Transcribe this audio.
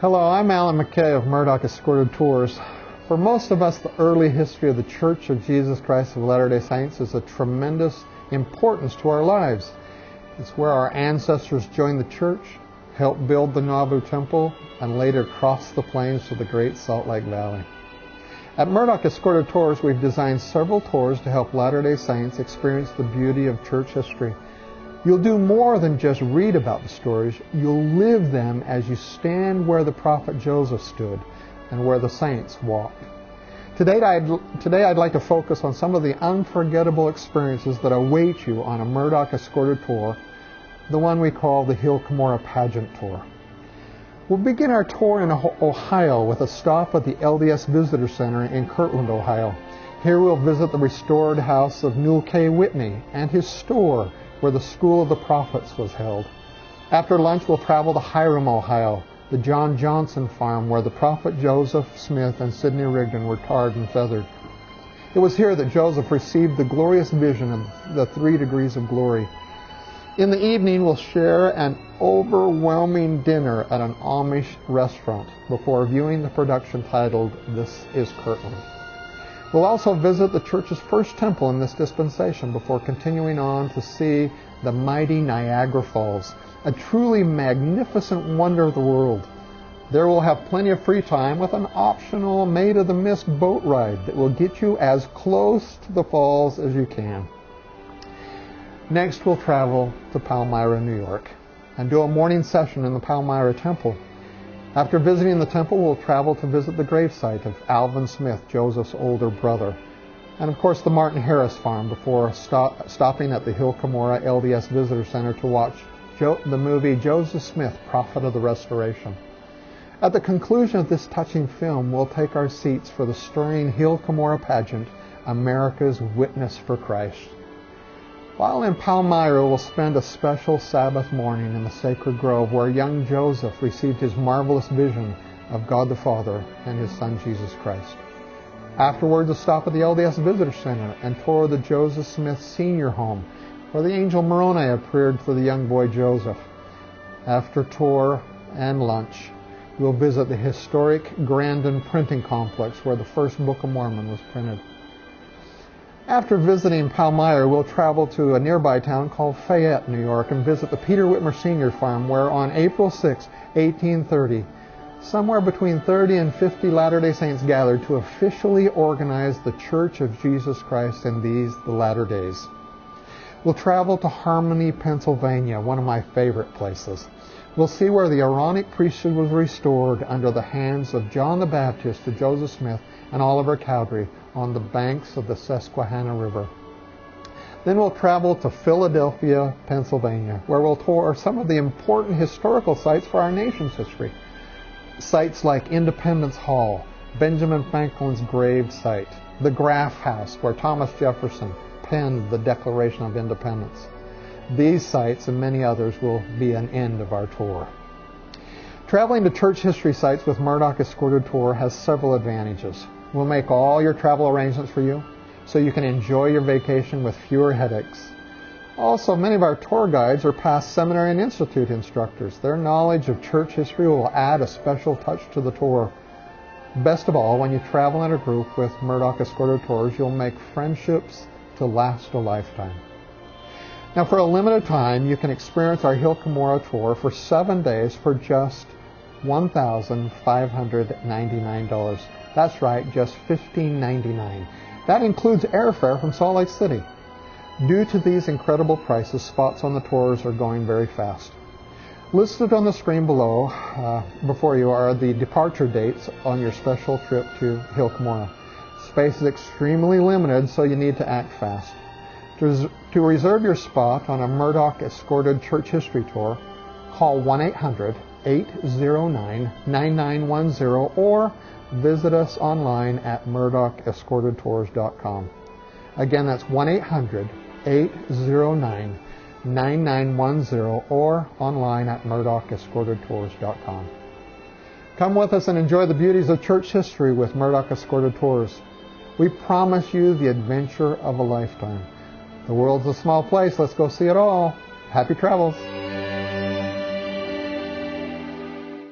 Hello, I'm Alan McKay of Murdoch Escorted Tours. For most of us, the early history of the Church of Jesus Christ of Latter-day Saints is of tremendous importance to our lives. It's where our ancestors joined the church, helped build the Niagra Temple, and later crossed the plains to the Great Salt Lake Valley. At Murdoch Escorted Tours, we've designed several tours to help Latter-day Saints experience the beauty of church history. You'll do more than just read about the stories. You'll live them as you stand where the prophet Joseph stood and where the saints walked. Today I'd like to focus on some of the unforgettable experiences that await you on a Murdoch Escorted Tour, the one we call the Hill Cumorah Pageant Tour. We'll begin our tour in Ohio with a stop at the LDS Visitor Center in Kirtland, Ohio. Here we'll visit the restored house of Newell K. Whitney and his store, where the School of the Prophets was held. After lunch, we'll travel to Hiram, Ohio, the John Johnson farm where the prophet Joseph Smith and Sidney Rigdon were tarred and feathered. It was here that Joseph received the glorious vision of the 3 degrees of glory. In the evening, we'll share an overwhelming dinner at an Amish restaurant before viewing the production titled This is Kirtland. We'll also visit the church's first temple in this dispensation before continuing on to see the mighty Niagra Falls, a truly magnificent wonder of the world. There we'll have plenty of free time with an optional Maid of the Mist boat ride that will get you as close to the falls as you can. Next, we'll travel to Palmyra, New York, and do a morning session in the Palmyra Temple. After visiting the temple, we'll travel to visit the gravesite of Alvin Smith, Joseph's older brother, and of course the Martin Harris farm before stopping at the Hill Cumorah LDS Visitor Center to watch the movie Joseph Smith, Prophet of the Restoration. At the conclusion of this touching film, we'll take our seats for the stirring Hill Cumorah Pageant, America's Witness for Christ. While in Palmyra, we'll spend a special Sabbath morning in the sacred grove where young Joseph received his marvelous vision of God the Father and his Son Jesus Christ. Afterwards, a stop at the LDS Visitor Center and tour the Joseph Smith Senior Home, where the angel Moroni appeared for the young boy Joseph. After tour and lunch, we'll visit the historic Grandin printing complex where the first Book of Mormon was printed. After visiting Palmyra, we'll travel to a nearby town called Fayette, New York, and visit the Peter Whitmer Senior Farm, where on April 6, 1830, somewhere between 30 and 50 Latter-day Saints gathered to officially organize the Church of Jesus Christ in the latter days. We'll travel to Harmony, Pennsylvania, one of my favorite places. We'll see where the Aaronic priesthood was restored under the hands of John the Baptist to Joseph Smith and Oliver Cowdery on the banks of the Susquehanna River. Then we'll travel to Philadelphia, Pennsylvania, where we'll tour some of the important historical sites for our nation's history. Sites like Independence Hall, Benjamin Franklin's grave site, the Graff House, where Thomas Jefferson penned the Declaration of Independence. These sites and many others will be an end of our tour. Traveling to church history sites with Murdoch Escorted Tour has several advantages. We'll make all your travel arrangements for you so you can enjoy your vacation with fewer headaches. Also, many of our tour guides are past seminary and institute instructors. Their knowledge of church history will add a special touch to the tour. Best of all, when you travel in a group with Murdoch Escorted Tours, you'll make friendships to last a lifetime. Now, for a limited time, you can experience our Hill Cumorah Tour for 7 days for just $1,599. That's right, just $1,599. That includes airfare from Salt Lake City. Due to these incredible prices, spots on the tours are going very fast. Listed on the screen below, before you, are the departure dates on your special trip to Hill Cumorah. Space is extremely limited, so you need to act fast. To reserve your spot on a Murdoch Escorted Church History Tour, call 1-800-809-9910 or visit us online at murdochescortedtours.com. Again, that's 1-800-809-9910 or online at murdochescortedtours.com. Come with us and enjoy the beauties of church history with Murdoch Escorted Tours. We promise you the adventure of a lifetime. The world's a small place. Let's go see it all. Happy travels.